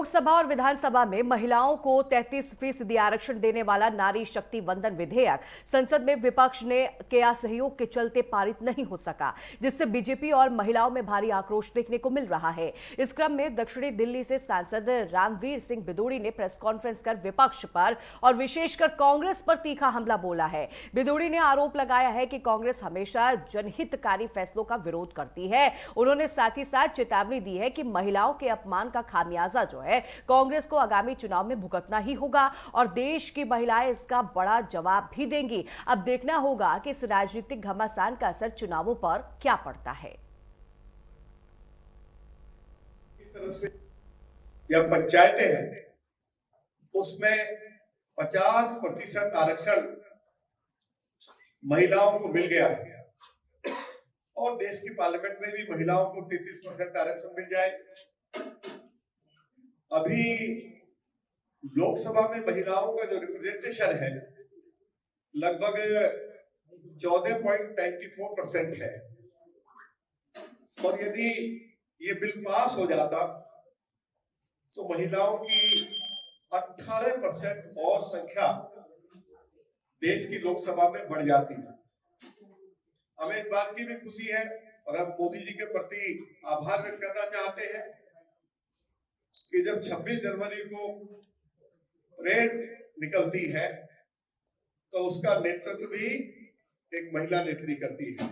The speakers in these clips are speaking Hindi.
लोकसभा और विधानसभा में महिलाओं को 33% आरक्षण देने वाला नारी शक्ति वंदन विधेयक संसद में विपक्ष ने के असहयोग के चलते पारित नहीं हो सका, जिससे बीजेपी और महिलाओं में भारी आक्रोश देखने को मिल रहा है। इस क्रम में दक्षिणी दिल्ली से सांसद रामवीर सिंह बिदूड़ी ने प्रेस कॉन्फ्रेंस कर विपक्ष पर और विशेषकर कांग्रेस पर तीखा हमला बोला है। बिदूड़ी ने आरोप लगाया है कि कांग्रेस हमेशा जनहितकारी फैसलों का विरोध करती है। उन्होंने साथ ही साथ चेतावनी दी है कि महिलाओं के अपमान का खामियाजा जो है कांग्रेस को आगामी चुनाव में भुगतना ही होगा और देश की महिलाएं इसका बड़ा जवाब भी देंगी। अब देखना होगा कि इस राजनीतिक घमासान का असर चुनावों पर क्या पड़ता है। तरफ से या पंचायतें हैं उसमें 50% आरक्षण महिलाओं को मिल गया है और देश की पार्लियामेंट में भी महिलाओं को 33% आरक्षण मिल जाए। अभी लोकसभा में महिलाओं का जो रिप्रेजेंटेशन है लगभग 14.94% है और यदि ये बिल पास हो जाता तो महिलाओं की 18% और संख्या देश की लोकसभा में बढ़ जाती है। हमें इस बात की भी खुशी है और हम मोदी जी के प्रति आभार व्यक्त करना चाहते हैं कि जब 26 जनवरी को परेड निकलती है तो उसका नेतृत्व भी एक महिला नेत्री करती है।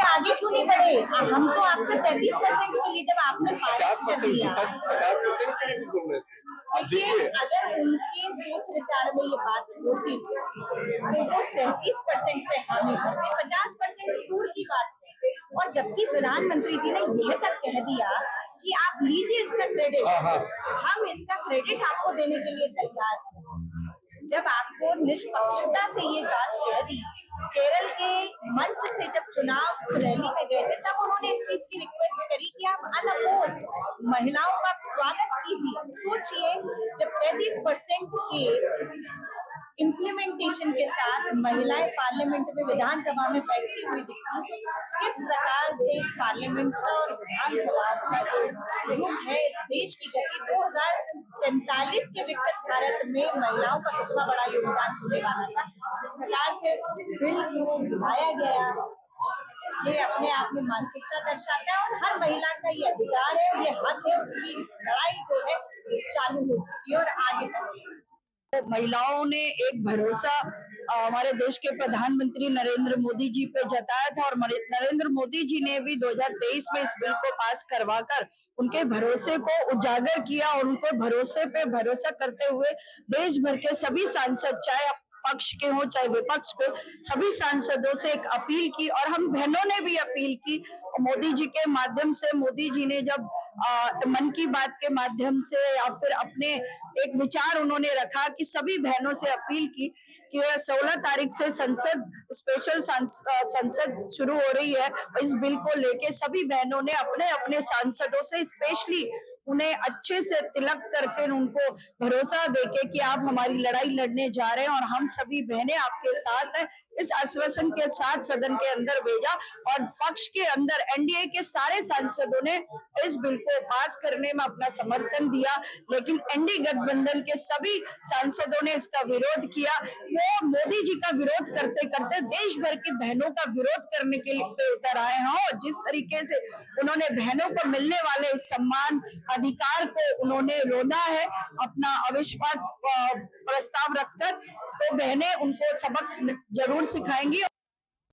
आगे क्यों नहीं बढ़े? हम तो आपसे 33% के लिए जब आपने पास कर दिया 50% के लिए भी बोल रहे थे। देखिए, अगर उनके सोच विचार में ये बात होती तो वो 33% पे हामी होते, 50% तो दूर की बात है। और जबकि प्रधानमंत्री जी ने यह तक कह दिया कि आप लीजिए इसका क्रेडिट, हम इसका क्रेडिट आपको देने के लिए तैयार हैं। जब आपको निष्पक्षता से ये बात कह दी, केरल के मंच से जब चुनाव रैली में गए थे तब उन्होंने इस चीज की रिक्वेस्ट करी कि आप अनअपोज्ड महिलाओं का स्वागत कीजिए। सोचिए, जब 33% के इम्प्लीमेंटेशन के साथ महिलाएं पार्लियामेंट में विधानसभा में बैठती हुई दिखती, किस प्रकार से इस पार्लियामेंट का और विधानसभा का जो युग है, इस देश की गति 2047 के विकसित भारत में महिलाओं का कितना बड़ा योगदान होने वाला था। इस प्रकार से बिल को लाया गया, ये अपने आप में मानसिकता दर्शाता है और हर महिला का ये अधिकार है, ये हक है। उसकी लड़ाई जो है चालू हो चुकी है और आगे तक महिलाओं ने एक भरोसा हमारे देश के प्रधानमंत्री नरेंद्र मोदी जी पे जताया था और नरेंद्र मोदी जी ने भी 2023 में इस बिल को पास करवाकर उनके भरोसे को उजागर किया और उनको भरोसे पे भरोसा करते हुए देश भर के सभी सांसद, चाहे पक्ष के हो चाहे विपक्ष के, सभी सांसदों से एक अपील की और हम बहनों ने भी अपील की मोदी जी के माध्यम से। मोदी जी ने जब मन की बात के माध्यम से या फिर अपने एक विचार उन्होंने रखा कि सभी बहनों से अपील की कि 16 तारीख से संसद स्पेशल संसद शुरू हो रही है। इस बिल को लेके सभी बहनों ने अपने अपने सांसदों से स्पेशली उन्हें अच्छे से तिलक करके उनको भरोसा देके कि आप हमारी लड़ाई लड़ने जा रहे हैं और हम सभी बहनें आपके साथ हैं, इस आश्वासन के साथ सदन के अंदर भेजा और पक्ष के अंदर एनडीए के सारे सांसदों ने इस बिल को पास करने में अपना समर्थन दिया, लेकिन एनडीए गठबंधन के सभी सांसदों ने इसका विरोध किया। वो मोदी जी का विरोध करते करते देश भर की बहनों का विरोध करने के लिए उतर आए हैं और जिस तरीके से उन्होंने बहनों को मिलने वाले इस सम्मान अधिकार को उन्होंने रोधा है अपना अविश्वास प्रस्ताव रखकर, तो बहनें उनको सबक जरूर सिखाएंगी।